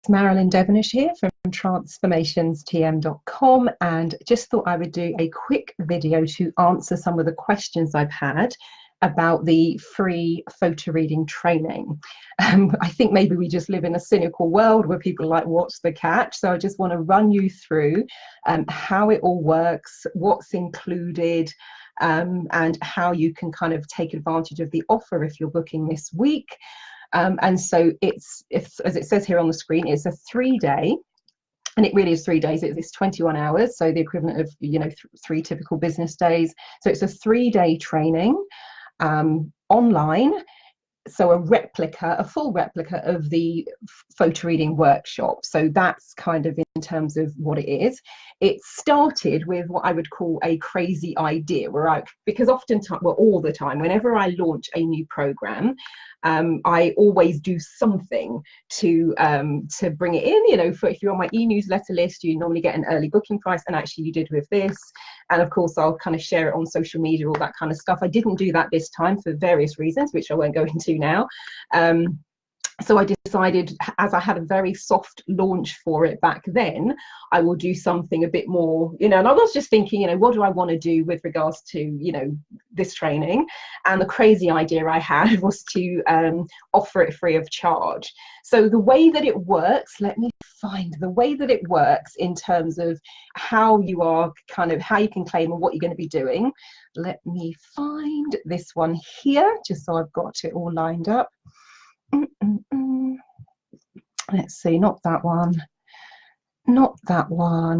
Marilyn Devonish here from transformationstm.com, and just thought I would do a quick video to answer some of the questions I've had about the free photo reading training. I think maybe we just live in a cynical world where people are like, what's the catch? So I just want to run you through how it all works, what's included, and how you can kind of take advantage of the offer if you're booking this week. And so it's as it says here on the screen, it's a 3-day, and it really is 3 days. It's 21 hours, so the equivalent of, you know, 3 typical business days. So it's a 3-day training online. So a full replica of the photo reading workshop. So that's kind of in terms of what it is. It started with what I would call a crazy idea, because oftentimes, well, all the time, whenever I launch a new program, I always do something to bring it in. You know, if you're on my e-newsletter list, you normally get an early booking price, and actually you did with this. And of course, I'll kind of share it on social media, all that kind of stuff. I didn't do that this time for various reasons, which I won't go into now. So I decided, as I had a very soft launch for it back then, I will do something a bit more, you know, and I was just thinking, you know, what do I want to do with regards to, you know, this training? And the crazy idea I had was to offer it free of charge. So the way that it works, let me find the way that it works in terms of how you can claim and what you're going to be doing. Let me find this one here, just so I've got it all lined up. Let's see, not that one,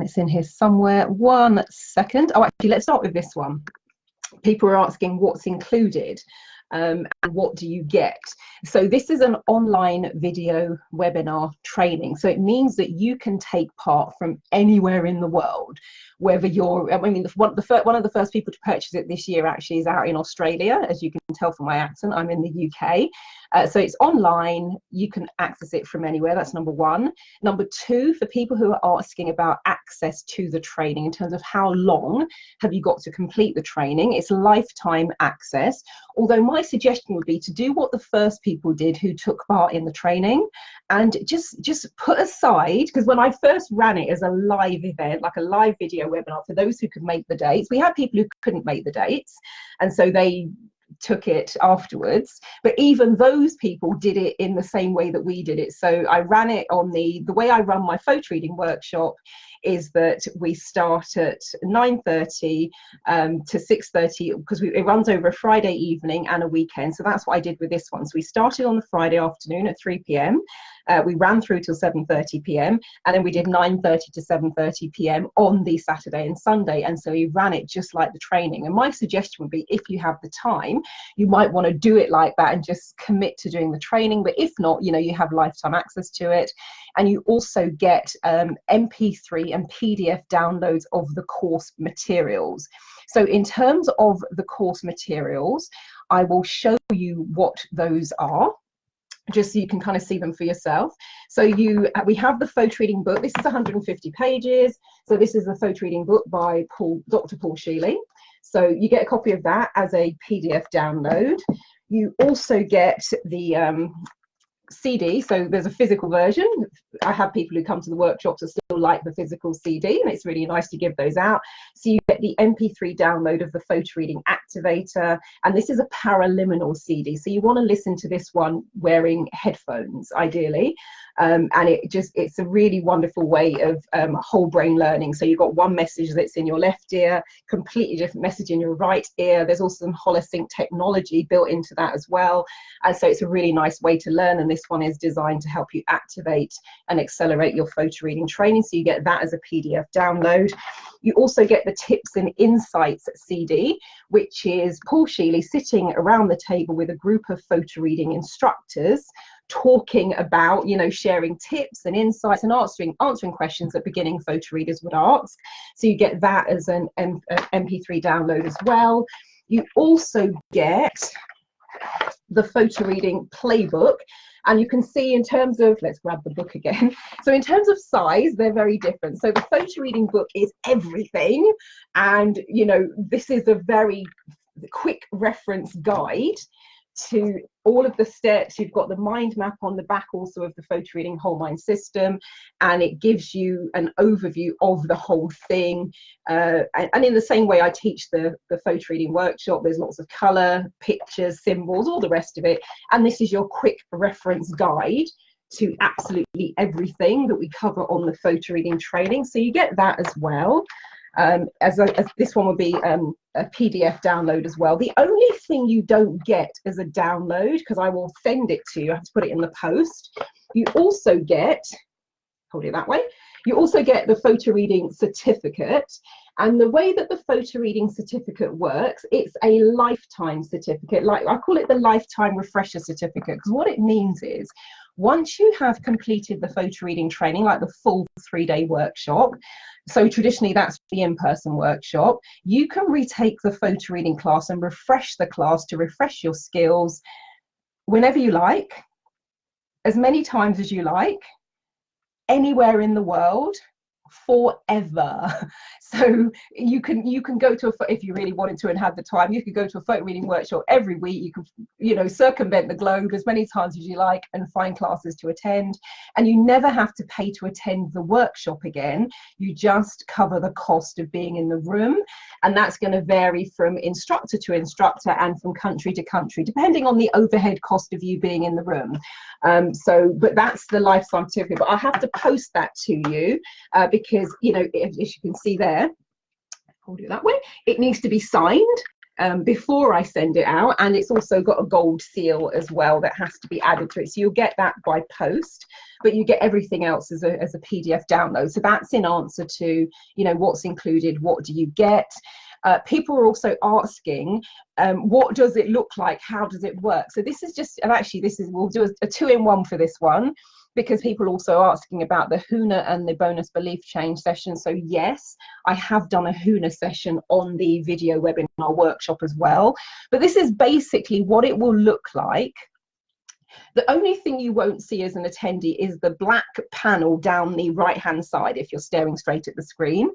it's in here somewhere. 1 second. Oh, actually, let's start with this one. People are asking what's included and what do you get. So this is an online video webinar training, so it means that you can take part from anywhere in the world, whether you're, I mean, one of the first people to purchase it this year actually is out in Australia. As you can tell from my accent, I'm in the UK. So it's online, you can access it from anywhere. That's number one. Number two, for people who are asking about access to the training in terms of how long have you got to complete the training, it's lifetime access. Although my suggestion would be to do what the first people did who took part in the training, and just put aside, because when I first ran it as a live event, like a live video webinar for those who could make the dates, we had people who couldn't make the dates, and so they took it afterwards. But even those people did it in the same way that we did it. So I ran it on the way I run my photo reading workshop is that we start at 9:30 to 6:30, because it runs over a Friday evening and a weekend. So that's what I did with this one. So we started on the Friday afternoon at 3 p.m. We ran through till 7:30 p.m. and then we did 9:30 to 7:30 p.m. on the Saturday and Sunday. And so we ran it just like the training. And my suggestion would be, if you have the time, you might want to do it like that and just commit to doing the training. But if not, you know, you have lifetime access to it. And you also get MP3 and PDF downloads of the course materials. So in terms of the course materials, I will show you what those are, just so you can kind of see them for yourself. So we have the photo reading book. This is 150 pages. So this is the photo reading book by Dr. Paul Sheely. So you get a copy of that as a PDF download. You also get the CD, so there's a physical version. I have people who come to the workshops that still like the physical CD, and it's really nice to give those out. So you get the MP3 download of the photo reading activator, and this is a paraliminal CD, so you want to listen to this one wearing headphones ideally. And it's a really wonderful way of whole brain learning. So you've got one message that's in your left ear, completely different message in your right ear. There's also some holosync technology built into that as well. And so it's a really nice way to learn. And this one is designed to help you activate and accelerate your photo reading training. So you get that as a PDF download. You also get the Tips and Insights CD, which is Paul Sheely sitting around the table with a group of photo reading instructors, talking about, you know, sharing tips and insights and answering questions that beginning photo readers would ask. So you get that as an MP3 download as well. You also get the photo reading playbook, and you can see in terms of, let's grab the book again. So in terms of size, they're very different. So the photo reading book is everything, and you know, this is a very quick reference guide to all of the steps. You've got the mind map on the back also of the photo reading whole mind system, and it gives you an overview of the whole thing. And in the same way I teach the photo reading workshop, there's lots of color, pictures, symbols, all the rest of it. And this is your quick reference guide to absolutely everything that we cover on the photo reading training. So you get that as well. As this one will be a PDF download as well. The only thing you don't get as a download, because I will send it to you, I have to put it in the post, you also get, hold it that way, you also get the photo reading certificate. And the way that the photo reading certificate works, it's a lifetime certificate. Like I call it the lifetime refresher certificate, because what it means is once you have completed the photo reading training, like the full 3-day workshop, so traditionally that's the in-person workshop, you can retake the photo reading class and refresh the class to refresh your skills whenever you like, as many times as you like, anywhere in the world, forever. So you can go to if you really wanted to and had the time, you could go to a photo reading workshop every week. You can, you know, circumvent the globe as many times as you like and find classes to attend, and you never have to pay to attend the workshop again. You just cover the cost of being in the room, and that's going to vary from instructor to instructor and from country to country, depending on the overhead cost of you being in the room. But that's the lifetime certificate. But I have to post that to you because, you know, as you can see there, hold it that way, it needs to be signed before I send it out, and it's also got a gold seal as well that has to be added to it. So you'll get that by post, but you get everything else as a PDF download. So that's in answer to, you know, what's included, what do you get. People are also asking, what does it look like? How does it work? So this is just, and actually this is, we'll do a 2-in-1 for this one, because people are also asking about the HUNA and the bonus belief change session. So yes, I have done a HUNA session on the video webinar workshop as well. But this is basically what it will look like. The only thing you won't see as an attendee is the black panel down the right hand side if you're staring straight at the screen.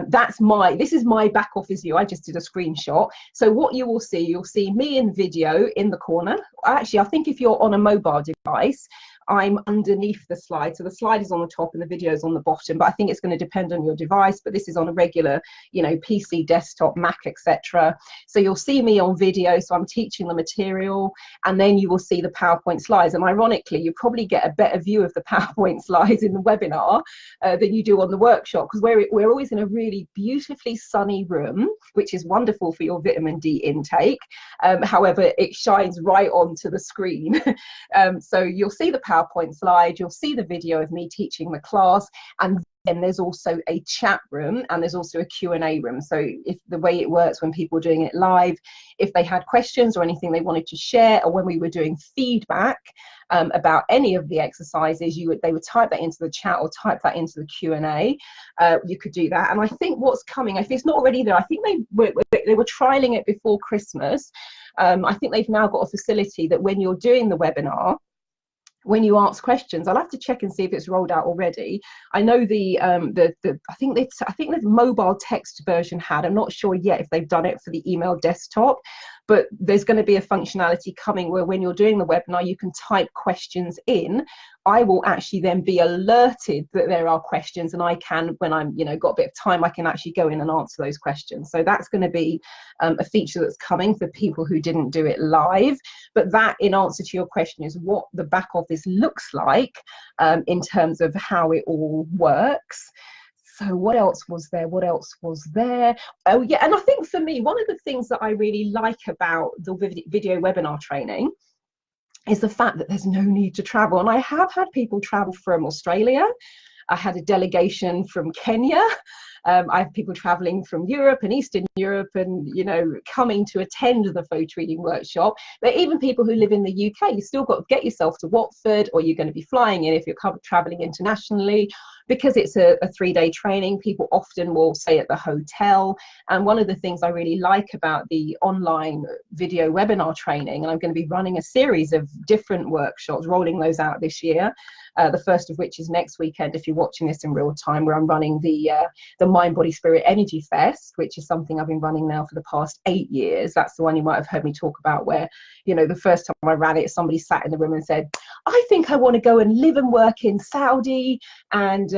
This is my back office view. I just did a screenshot. So what you will see, you'll see me in video in the corner. Actually, I think if you're on a mobile device, I'm underneath the slide. So the slide is on the top and the video is on the bottom, but I think it's going to depend on your device. But this is on a regular, you know, PC, desktop, Mac, etc. So you'll see me on video. So I'm teaching the material, and then you will see the PowerPoint slides. And ironically, you probably get a better view of the PowerPoint slides in the webinar than you do on the workshop, because we're always in a really beautifully sunny room, which is wonderful for your vitamin D intake. However, it shines right onto the screen. So you'll see the PowerPoint slide, you'll see the video of me teaching the class, and then there's also a chat room and there's also a Q&A room. So if the way it works when people are doing it live, if they had questions or anything they wanted to share, or when we were doing feedback about any of the exercises, they would type that into the chat or type that into the Q&A. You could do that. And I think what's coming, if it's not already there, I think they were trialing it before Christmas. I think they've now got a facility that when you're doing the webinar, when you ask questions, I'll have to check and see if it's rolled out already. I know I think the mobile text version had. I'm not sure yet if they've done it for the email desktop, but there's going to be a functionality coming where when you're doing the webinar, you can type questions in. I will actually then be alerted that there are questions, and I can, when I'm, you know, got a bit of time, I can actually go in and answer those questions. So that's going to be a feature that's coming for people who didn't do it live. But that, in answer to your question, is what the back office looks like in terms of how it all works. So what else was there? What else was there? Oh yeah, and I think for me, one of the things that I really like about the video webinar training is the fact that there's no need to travel. And I have had people travel from Australia. I had a delegation from Kenya. I have people traveling from Europe and Eastern Europe, and, you know, coming to attend the photo reading workshop. But even people who live in the UK, you still got to get yourself to Watford, or you're going to be flying in if you're traveling internationally. Because it's a 3-day training, people often will stay at the hotel. And one of the things I really like about the online video webinar training, and I'm going to be running a series of different workshops, rolling those out this year, the first of which is next weekend if you're watching this in real time, where I'm running the Mind, Body, Spirit Energy Fest, which is something I've been running now for the past 8 years. That's the one you might have heard me talk about, where, you know, the first time I ran it, somebody sat in the room and said, I think I want to go and live and work in Saudi and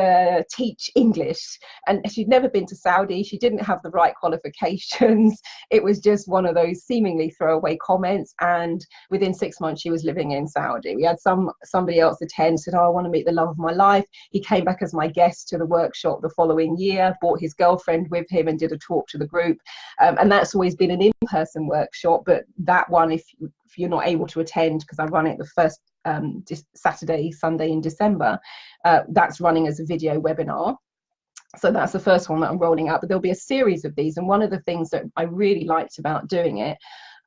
teach English. And she'd never been to Saudi. She didn't have the right qualifications. It was just one of those seemingly throwaway comments. And within 6 months, she was living in Saudi. We had somebody else attend, said, oh, I want to meet the love of my life. He came back as my guest to the workshop the following year, brought his girlfriend with him and did a talk to the group. And that's always been an in-person workshop. But that one, if you're not able to attend, because I run it the first Saturday, Sunday in December, that's running as a video webinar. So that's the first one that I'm rolling out, but there'll be a series of these. And one of the things that I really liked about doing it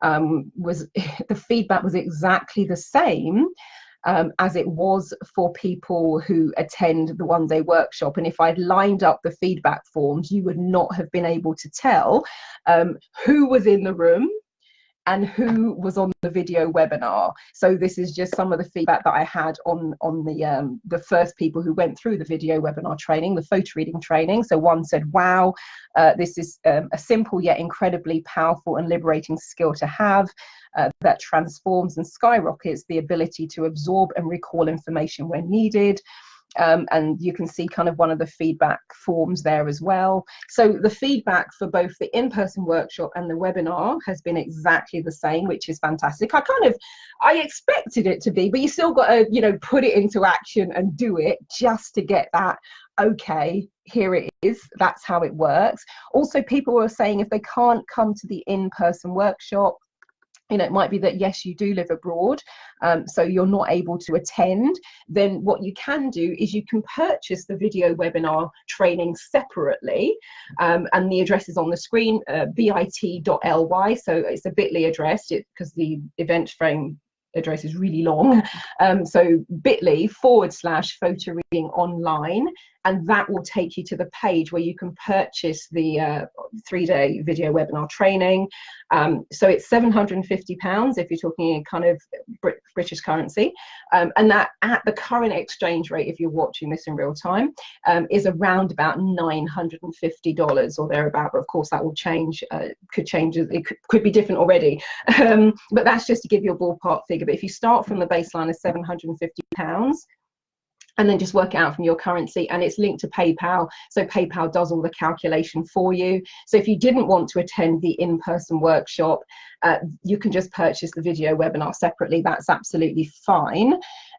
was the feedback was exactly the same as it was for people who attend the one-day workshop. And if I'd lined up the feedback forms, you would not have been able to tell who was in the room and who was on the video webinar. So this is just some of the feedback that I had on the first people who went through the video webinar training, the photo reading training. So one said, wow, this is a simple yet incredibly powerful and liberating skill to have that transforms and skyrockets the ability to absorb and recall information when needed. And you can see kind of one of the feedback forms there as well. So the feedback for both the in-person workshop and the webinar has been exactly the same, which is fantastic. I expected it to be, but you still got to, you know, put it into action and do it just to get that, okay, here it is, that's how it works. Also, people were saying if they can't come to the in-person workshop, you know, it might be that, yes, you do live abroad, so you're not able to attend. Then what you can do is you can purchase the video webinar training separately, and the address is on the screen, bit.ly, so it's a bit.ly address because the event frame address is really long. So bit.ly/photo reading online, and that will take you to the page where you can purchase the 3-day video webinar training. So it's £750 if you're talking in kind of British currency, and that at the current exchange rate, if you're watching this in real time, is around about $950 or thereabout. But of course that will change, could change, it could be different already, but that's just to give you a ballpark figure. But if you start from the baseline of £750 and then just work it out from your currency, and it's linked to PayPal, so PayPal does all the calculation for you. So if you didn't want to attend the in-person workshop, you can just purchase the video webinar separately. That's absolutely fine.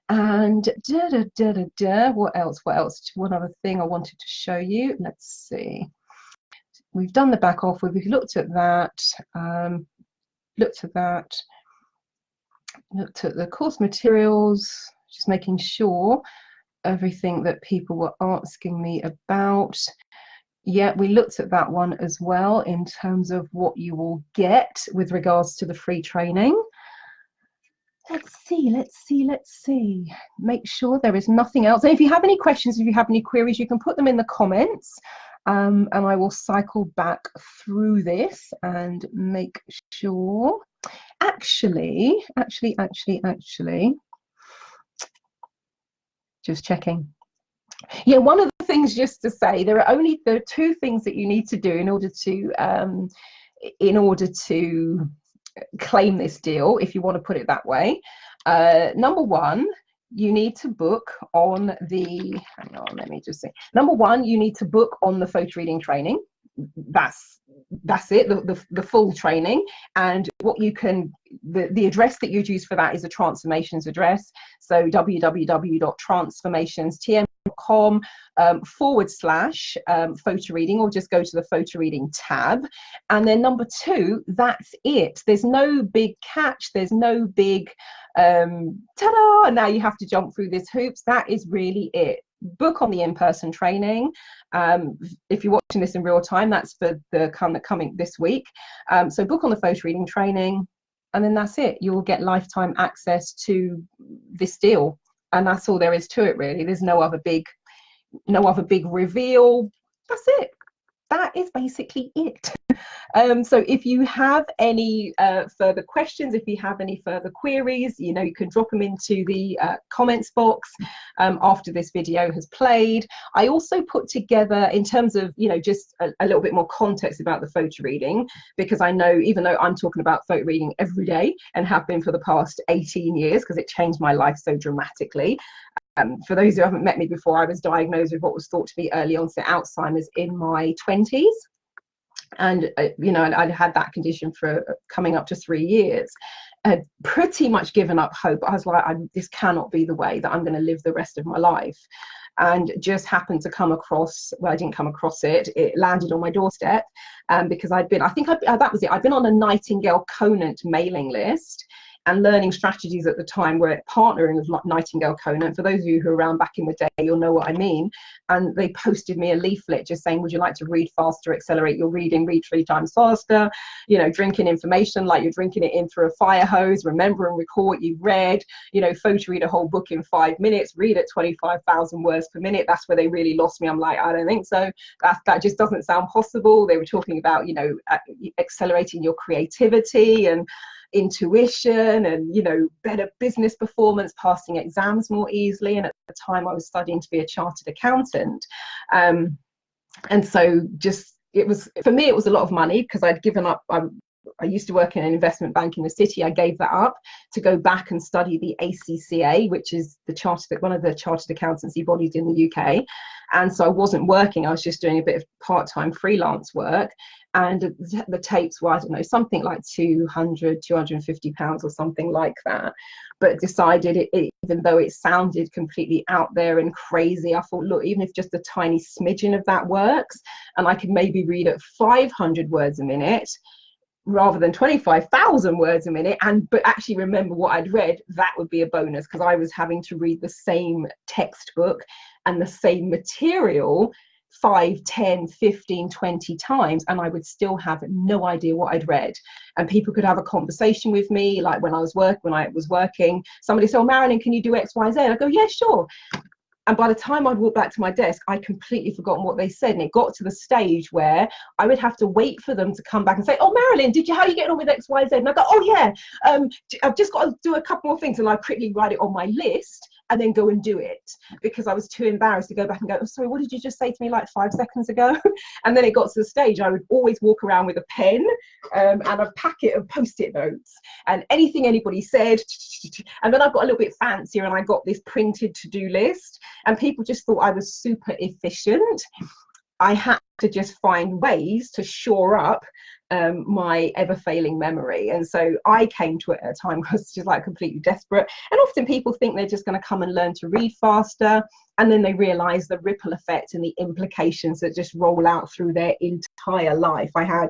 And what else? One other thing I wanted to show you. Let's see. We've done the back off. We've looked at that. Looked at the course materials, just making sure everything that people were asking me about. Yeah, we looked at that one as well in terms of what you will get with regards to the free training. Let's see. Make sure there is nothing else. And if you have any questions, if you have any queries, you can put them in the comments, and I will cycle back through this and make sure. Actually, just checking. Yeah, one of the things, just to say, there are 2 things that you need to do in order to claim this deal, if you want to put it that way. Number one, you need to book on the, hang on, let me just see. Number one, you need to book on the photo reading training. That's it, the full training. And what you can, the address that you'd use for that is a transformations address. So www.transformationstm.com /photo reading, or just go to the photo reading tab. And then number 2, that's it. There's no big catch, there's no big ta-da, now you have to jump through this hoops. That is really it. Book on the in-person training. If you're watching this in real time, that's for the coming this week. So book on the photo reading training, and then that's it. You will get lifetime access to this deal, and that's all there is to it, really. There's no other big reveal. That's it. That is basically it. So if you have any further questions, if you have any further queries, you can drop them into the comments box after this video has played. I also put together, in terms of, just a little bit more context about the photo reading, because I know, even though I'm talking about photo reading every day and have been for the past 18 years, because it changed my life so dramatically. For those who haven't met me before, I was diagnosed with what was thought to be early onset Alzheimer's in my 20s. And, I'd had that condition for coming up to 3 years. I'd pretty much given up hope. I was like, this cannot be the way that I'm going to live the rest of my life. And just happened to come across, well, I didn't come across it, it landed on my doorstep, because that was it. I'd been on a Nightingale Conant mailing list, and learning strategies at the time were partnering with Nightingale Conant. For those of you who were around back in the day, you'll know what I mean. And they posted me a leaflet just saying, would you like to read faster, accelerate your reading, read 3 times faster, drinking information like you're drinking it in through a fire hose, remember and recall what you've read, photo read a whole book in 5 minutes, read at 25,000 words per minute. That's where they really lost me. I'm like, I don't think so. That just doesn't sound possible. They were talking about, accelerating your creativity and intuition and better business performance, passing exams more easily. And at the time I was studying to be a chartered accountant, and so it was, for me, it was a lot of money, because I'd given up. I used to work in an investment bank in the city. I gave that up to go back and study the ACCA, which is one of the chartered accountancy bodies in the UK. And so I wasn't working. I was just doing a bit of part-time freelance work. And the tapes were, I don't know, something like £250 or something like that. But decided, even though it sounded completely out there and crazy, I thought, look, even if just a tiny smidgen of that works, and I could maybe read at 500 words a minute, rather than 25,000 words a minute, but actually remember what I'd read, that would be a bonus, because I was having to read the same textbook and the same material 5, 10, 15, 20 times, and I would still have no idea what I'd read. And people could have a conversation with me, like when I was working, somebody said, oh, Marilyn, can you do X, Y, Z? I go, yeah, sure. And by the time I'd walk back to my desk, I'd completely forgotten what they said. And it got to the stage where I would have to wait for them to come back and say, oh, Marilyn, how are you getting on with X, Y, Z? And I go, oh, yeah, I've just got to do a couple more things. And I quickly write it on my list and then go and do it, because I was too embarrassed to go back and go, oh, sorry, what did you just say to me like 5 seconds ago? And then it got to the stage I would always walk around with a pen and a packet of Post-it notes, and anything anybody said. And then I got a little bit fancier and I got this printed to-do list, and people just thought I was super efficient. I had to just find ways to shore up my ever-failing memory. And so I came to it at a time where I was just like completely desperate. And often people think they're just going to come and learn to read faster, and then they realize the ripple effect and the implications that just roll out through their entire life. I had,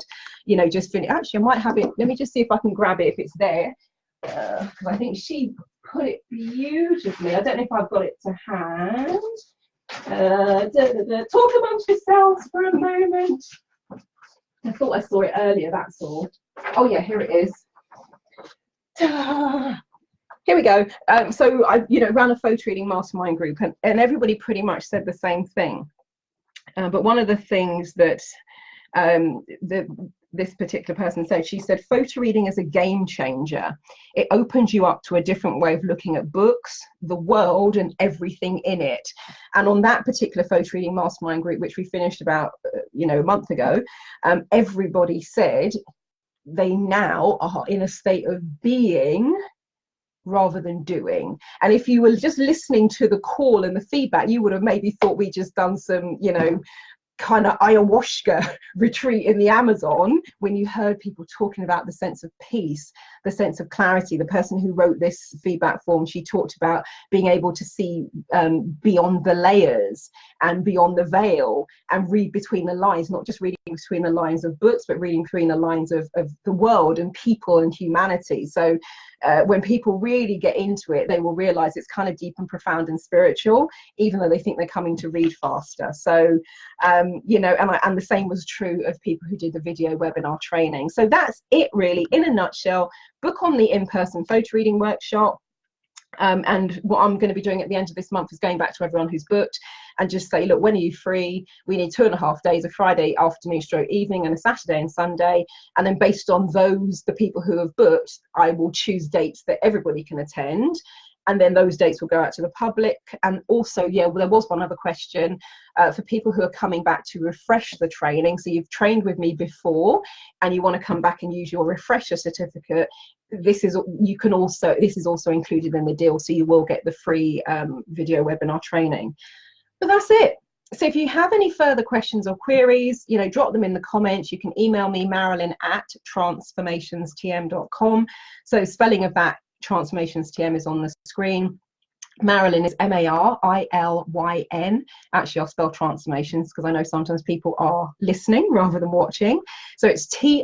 just finished. Actually, I might have it. Let me just see if I can grab it, if it's there, because I think she put it beautifully. I don't know if I've got it to hand. Talk amongst yourselves for a moment. I thought I saw it earlier, that's all. Oh yeah, here it is. Here we go. So I ran a photo reading mastermind group, and everybody pretty much said the same thing. But one of the things that this particular person said, she said, photo reading is a game changer. It opens you up to a different way of looking at books, the world, and everything in it. And on that particular photo reading mastermind group, which we finished about a month ago, everybody said they now are in a state of being rather than doing. And if you were just listening to the call and the feedback, you would have maybe thought we just done some kind of ayahuasca retreat in the Amazon, when you heard people talking about the sense of peace, the sense of clarity. The person who wrote this feedback form, she talked about being able to see beyond the layers and beyond the veil, and read between the lines, not just reading between the lines of books, but reading between the lines of the world and people and humanity. So when people really get into it, they will realize it's kind of deep and profound and spiritual, even though they think they're coming to read faster. So and the same was true of people who did the video webinar training. So that's it really in a nutshell. Book on the in-person photo reading workshop. And what I'm going to be doing at the end of this month is going back to everyone who's booked and just say, look, when are you free? We need 2.5 days, a Friday afternoon stroke evening and a Saturday and Sunday. And then based on those, the people who have booked, I will choose dates that everybody can attend. And then those dates will go out to the public. And also, yeah, well, there was one other question for people who are coming back to refresh the training. So you've trained with me before and you want to come back and use your refresher certificate. This is also included in the deal. So you will get the free video webinar training. But that's it. So if you have any further questions or queries, drop them in the comments. You can email me, marilyn@transformationstm.com. So spelling of that Transformations TM is on the screen. Marilyn is Marilyn. Actually, I'll spell transformations because I know sometimes people are listening rather than watching. So it's TRANCE,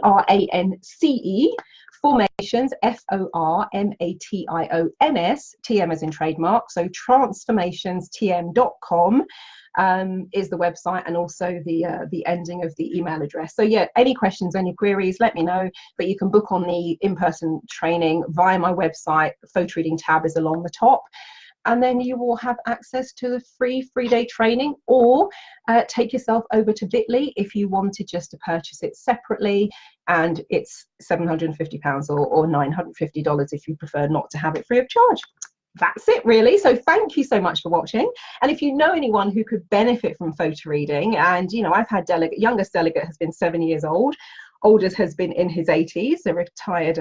formations, FORMATIONS, TM as in trademark. So transformationstm.com is the website, and also the ending of the email address. So yeah, any questions, any queries, let me know. But you can book on the in-person training via my website. The photo reading tab is along the top. And then you will have access to the free 3-day training, or take yourself over to Bitly if you wanted just to purchase it separately, and it's £750 or $950 if you prefer not to have it free of charge. That's it really. So thank you so much for watching. And if you know anyone who could benefit from photo reading, and I've had youngest delegate has been 7 years old, oldest has been in his 80s, a retired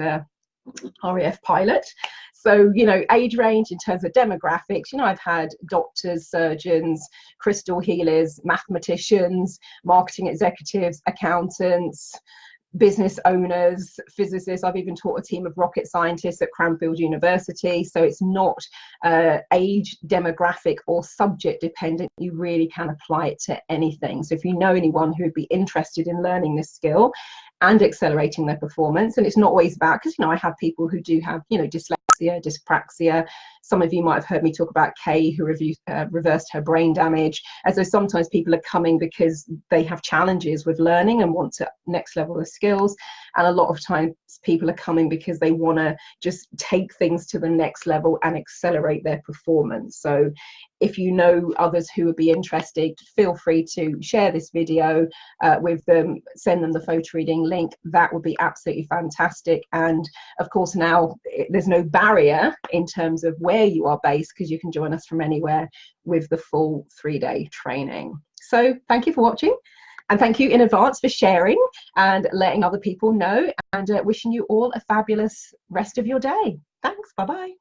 RAF pilot. So age range in terms of demographics, I've had doctors, surgeons, crystal healers, mathematicians, marketing executives, accountants, business owners, physicists. I've even taught a team of rocket scientists at Cranfield University. So it's not age, demographic or subject dependent. You really can apply it to anything. So if you know anyone who would be interested in learning this skill and accelerating their performance, and it's not always about, because I have people who do have dyslexia, dyspraxia. Some of you might have heard me talk about Kay, who reversed her brain damage. And so sometimes people are coming because they have challenges with learning and want to next level the skills. And a lot of times people are coming because they want to just take things to the next level and accelerate their performance. So if you know others who would be interested, feel free to share this video with them, send them the photo reading link. That would be absolutely fantastic. And of course, now there's no barrier in terms of where you are based, because you can join us from anywhere with the full 3-day training. So thank you for watching, and thank you in advance for sharing and letting other people know, and wishing you all a fabulous rest of your day. Thanks. Bye-bye.